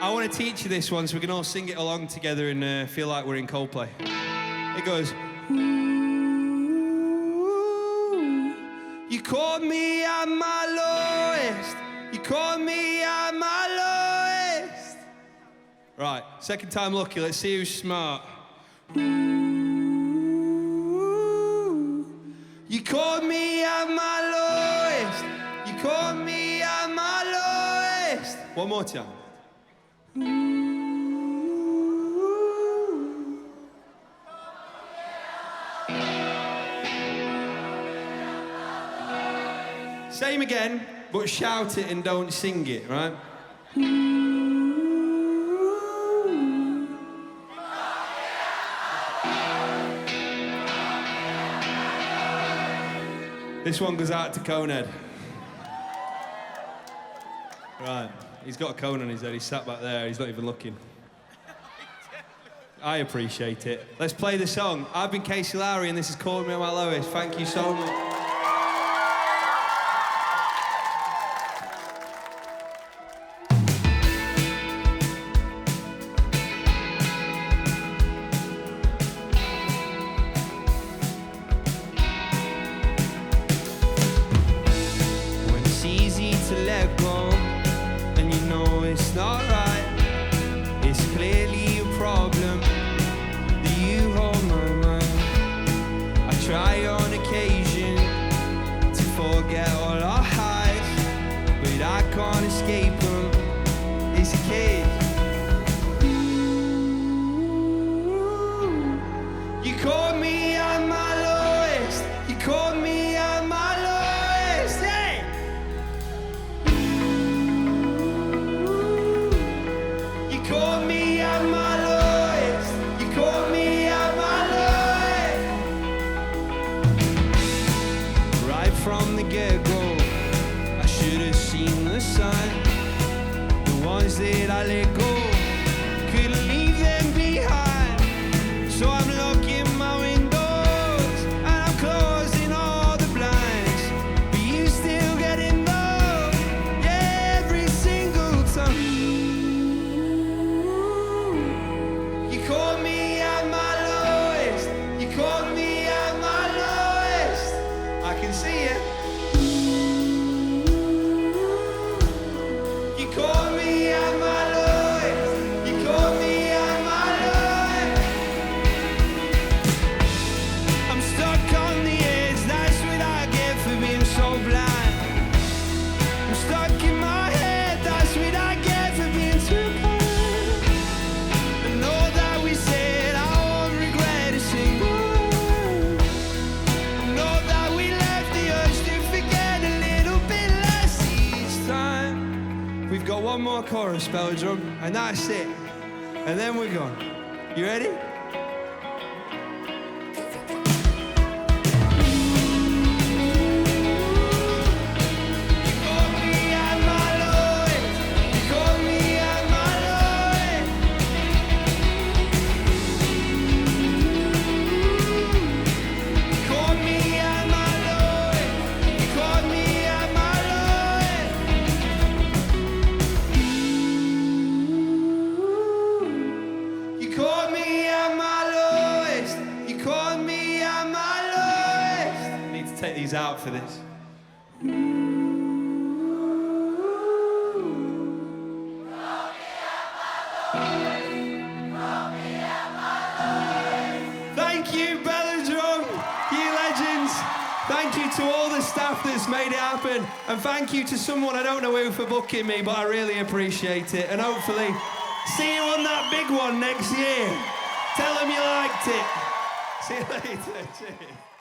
I want to teach you this one so we can all sing it along together and feel like we're in Coldplay. It goes, ooh, you caught me at my lowest. You caught me at my lowest. Right, second time lucky. Let's see who's smart. Ooh, you caught me at my lowest. You caught me at my lowest. One more time. Same again, but shout it and don't sing it, right? This one goes out to Conehead. Right, he's got a cone on his head, he's sat back there, he's not even looking. I appreciate it. Let's play the song. I've been Casey Lowery and this is Caught Me at My Lowest. Thank you so much. To let go, and you know it's not right. It's clearly a problem that you hold my mind. I try on occasion to forget all our highs, but I can't escape them. It's a cage. You caught me at my lowest. You caught me at my lowest. Hey! You caught me at my lowest. You caught me at my lowest. Right from the get-go, I should have seen the sign. The ones that I let go, couldn't leave them behind. So I'm locking my windows and I'm closing all the blinds. But you still get in love, yeah, every single time. You caught me at my lowest. You caught me at my lowest. I can see it. You caught me at my lowest. You caught me at my lowest. I'm stuck on the edge. That's what I get for being so blind. I'm stuck in my head. That's what I get for being too kind. And all that we said, I won't regret a single word. And all that we left the urge to forget a little bit less each time. We've got one more chorus, Belladrum, and that's it. And then we're gone. You ready? You caught me at my lowest. You caught me at my lowest. I need to take these out for this. Thank you, Belladrum, you legends. Thank you to all the staff that's made it happen. And thank you to someone I don't know who for booking me, but I really appreciate it. And hopefully, see you on that big one next year. Tell them you liked it. See you later. Cheers.